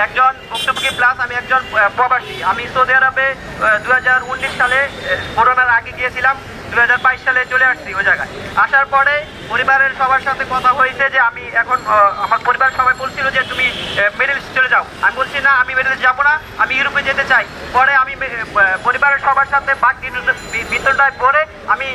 একজন ভুক্তভোগী প্লাস আমি একজন প্রবাসী। আমি সৌদি আরবে 2019 সালে করোনার আগে গিয়েছিলাম, 2022 সালে চলে আসছি ওই জায়গায়। আসার পরে পরিবারের সবার সাথে কথা হয়েছে যে আমি এখন আমার পরিবারের সবাই বলছিল যে তুমি মিডল ইস্ট চলে যাও। আমি বলছি না, আমি মিডল ইস্ট যাবো না, আমি ইউরোপে যেতে চাই। পরে আমি পরিবারের সবার সাথে বিতরণটায় পরে আমি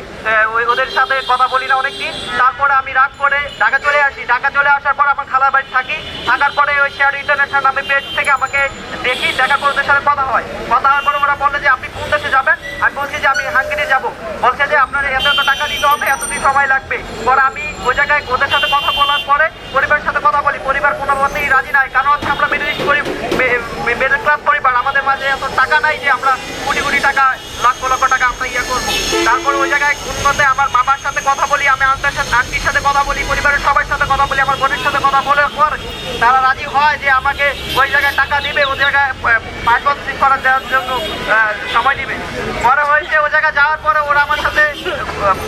ওদের সাথে কথা বলি না অনেকদিন। তারপরে আমি রাগ করে ঢাকা চলে আসি। ঢাকা চলে আসার পর আমার খালার বাড়ি থাকি। থাকার পরে ওই শেয়ার ইন্টারন্যাশনাল নামে পেজ থেকে আমাকে দেখি, দেখা করে ওদের সাথে কথা হয়। কথা হওয়ার পরে ওরা বলে যে আপনি কোন দেশে যাবেন। আমি বলছি যে আমি হাঙ্গেরি যাব। বলছে যে আপনার এত টাকা দিতে হবে, এতদিন সময় লাগবে। পরে আমি ওই জায়গায় ওদের সাথে কথা বলার পরে পরিবারের সাথে কথা বলি। পরিবার কোনো মতেই রাজি নাই, কারণ হচ্ছে আমরা মিডল ক্লাস পরিবার, আমাদের মাঝে এত টাকা নাই যে আমরা কোটি কোটি টাকা লক্ষ লক্ষ টাকা আমরা করবো। তারপরে ওই জায়গায় কোন মতে আমার বাবার সাথে কথা বলি, আমি আন্টির সাথে কথা বলি, পরিবারের সবার সাথে কথা বলি, আমার বোনের সাথে কথা বলার পর তারা রাজি হয় যে আমাকে ওই জায়গায় টাকা দিবে, ওই জায়গায় পাসপোর্ট করার জন্য সময় দিবে। পরে হয়েছে ওই জায়গায় যাওয়ার পরে ওরা আমার সাথে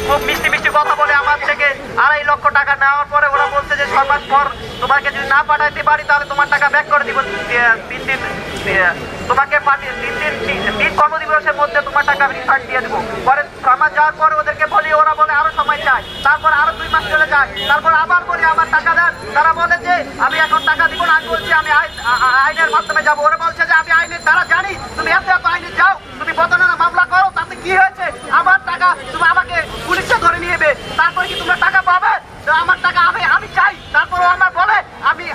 খুব মিষ্টি মিষ্টি কথা বলে। আমার থেকে 2.5 লক্ষ টাকা নেওয়ার পরে ওরা বলছে যে 6 মাস পর তোমাকে যদি না পাঠাইতে পারি তাহলে তোমার টাকা ব্যাক করে দিব। 3 দিন তোমাকে পাঠিয়ে 3 কর্মদিবসের মধ্যে তোমার টাকা রিফান্ড দিয়ে দেবো। পরে 6 মাস যাওয়ার পরে ওদেরকে বলি, ওরা বলে আরো সময় চাই। তারপর আরো 2 মাস চলে যায়। তারপর আবার বলি আমার টাকা দেন। তারা বলে যে আমি এখন টাকা দিব না। আমি বলছি আমি আইনের মাধ্যমে যাবো। ওরা বলছে যে আমি আইনের দ্বারা জানি, তুমি এত আইনে যাও, তুমি প্রতারণা মামলা করো, তাতে কি হয়েছে? আমার টাকা তুমি আমাকে পুলিশে ধরে নিয়ে যাবে, তারপরে কি তোমরা টাকা পাবে? আমার টাকা আমি চাই। তারপরে আমার বলে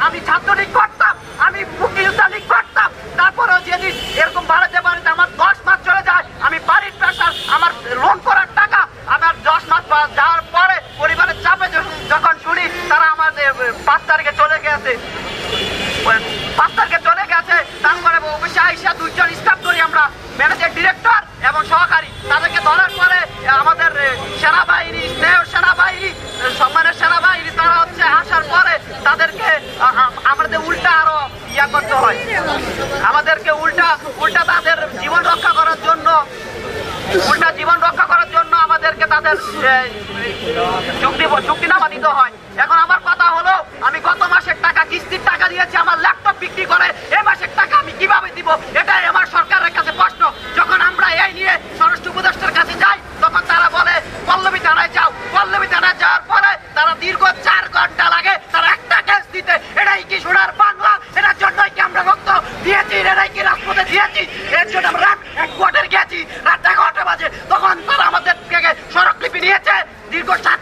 আমি ছাত্রলীগ করতাম, আমি মুক্তিযোদ্ধা লীগ করতাম। তারপরেও যেদিন এরকম বাড়াতে বাড়াতে আমার 10 মাস চলে যায়, আমি বাড়ির প্রেশার, আমার লোন করার টাকা, আমার 10 মাস যাওয়ার পরে পরিবারের চাপে যখন শুনি তারা আমাদের 5 তারিখে চলে গেছে, 5 তারিখে চলে গেছে। তারপরে অফিসে আইসা 2 জন স্টাফ করি আমরা, ম্যানেজার, ডিরেক্টর এবং সহকারী। তাদেরকে ধরার পরে আমাদের সেনাবাহিনী, স্নেহ সেনাবাহিনী, সম্মানের সেনাবাহিনী, তারা হচ্ছে আসার পরে তাদেরকে আমাদের উল্টা আরো করতে হয়। আমাদেরকে উল্টা তাদের জীবন রক্ষা করার জন্য আমাদেরকে তাদের চুক্তিনামা দিতে হয়। এখন আমার কথা হলো, আমি গত মাসের টাকা, কিস্তির টাকা দিয়েছি, আমার ল্যাপটপ বিক্রি করে এই মাসের টাকা আমি কিভাবে দিব? এটাই আমার সরকারের কাছে প্রশ্ন। যখন আমরা এই নিয়ে স্বরাষ্ট্র উপদেষ্টার কাছে যাই, তখন তারা বলে পল্লবী থানায় যাও। পল্লবী থানায় যাওয়ার পরে তারা দীর্ঘ 4 ঘন্টা লাগে তারা একটা কেস দিতে। এটাই কি সোনার বাংলা? এটার জন্যই কি আমরা রক্ত দিয়েছি? এটাই কি রাজপথে দিয়েছি? এর জন্য আমরা রাত 1 কোয়ার্টার গেছি, রাত 11টা বাজে। তখন তারা আমাদের থেকে স্মারকলিপি নিয়েছে। দীর্ঘ 7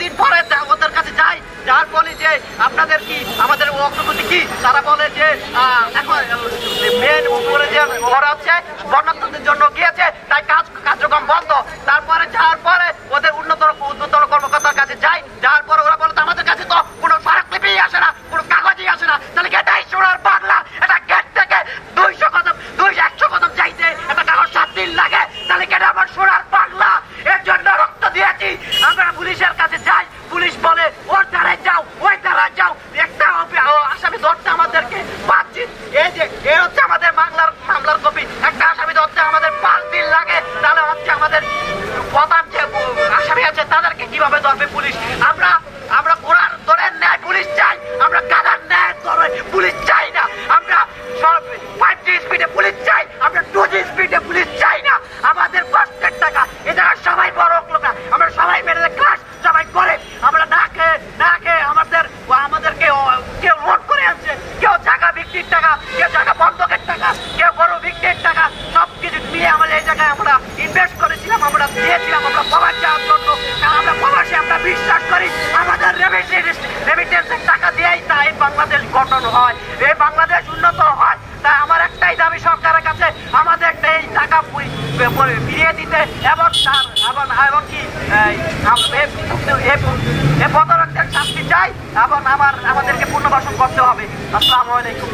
দিন পরে ওদের কাছে যাই, যার বলি যে আপনাদের কি, আমাদের অগ্রগতি কি? তারা বলে যে এখন মেন উপরে যে ওরা হচ্ছে বন্যার্থদের জন্য গিয়েছে, তাই কার্যক্রম বন্ধ। তারপরে যাওয়ার পরে ওদের উন্নতর কর্মকর্তার কাছে যাই, যাওয়ার পরে ওরা বলে আমাদের কাছে তো কোনো স্মারকলিপি আসে না, কোনো কাগজই আসে না। তাহলে এটাই সোনার বাংলা? এটা গেট থেকে 100 কদম যাইতে একটা কাগজ 7 দিন লাগে। তাহলে কেটে আমার সোনার বাংলা? এর জন্য রক্ত দিয়েছি। আমরা পুলিশের কাছে যাই, পুলিশ বলে ওর দ্বারায় যাও, ওই দ্বারায় যাও। একটা আসামি ধরতে আমাদেরকে 5 দিন। এই যে এ হচ্ছে আমাদের মামলার কপি। একটা আসামি ধরতে আমাদের 5 দিন লাগে। তাহলে হচ্ছে আমাদের প্রধান যে আসামি আছে তাদেরকে কিভাবে ধরবে পুলিশ? আমরা ঘোড়ার দরের ন্যায় পুলিশ চাই, আমরা গাধার ন্যায় ধরে পুলিশ চাই না। আমরা 5G স্পিডে পুলিশ চাই, আমরা 2G স্পিডে পুলিশ চাই না। আমাদের কষ্টের টাকা, এরা সবাই বড় লোক, আমরা সবাই মিডল ক্লাস, সবাই গরিব। আমরা না খেয়ে আমাদেরকে কেউ লোন করে আনছে, কেউ জায়গা বিক্রির টাকা, কেউ জায়গা বন্ধকের টাকা, কেউ গরু বিক্রির টাকা, সবকিছু মিলিয়ে আমরা এই জায়গায় আমরা ইনভেস্ট করেছিলাম, আমরা দিয়েছিলাম আমরা প্রবাস যাওয়ার জন্য। কারণ আমরা প্রবাসে আমরা বিশ্বাস করি আমাদের রেমিটেন্সের টাকা দিয়েই তাই বাংলাদেশ গঠন হয়, এই বাংলাদেশ উন্নত হয়। তাই আমার একটাই দাবি সরকারের কাছে, আমাদের এই টাকা ফিরিয়ে দিতে এবং কি প্রতারকদের শাস্তি চাই এবং আমাদেরকে পুনর্বাসন করতে হবে। আসসালামু আলাইকুম।